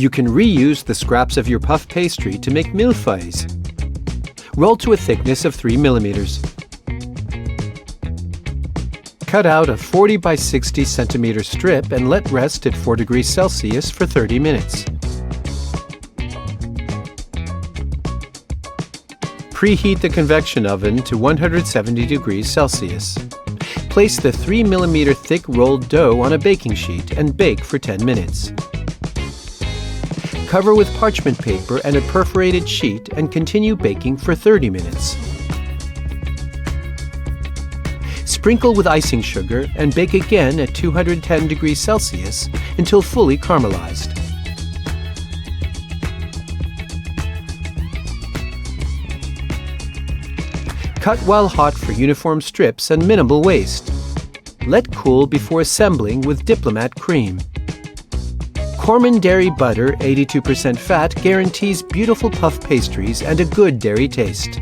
You can reuse the scraps of your puff pastry to make millefeuilles. Roll to a thickness of 3 millimeters. Cut out a 40 by 60 centimeter strip and let rest at 4 degrees Celsius for 30 minutes. Preheat the convection oven to 170 degrees Celsius. Place the 3 millimeter thick rolled dough on a baking sheet and bake for 10 minutes. Cover with parchment paper and a perforated sheet and continue baking for 30 minutes. Sprinkle with icing sugar and bake again at 210 degrees Celsius until fully caramelized. Cut while hot for uniform strips and minimal waste. Let cool before assembling with diplomat cream. Corman dairy butter, 82% fat, guarantees beautiful puff pastries and a good dairy taste.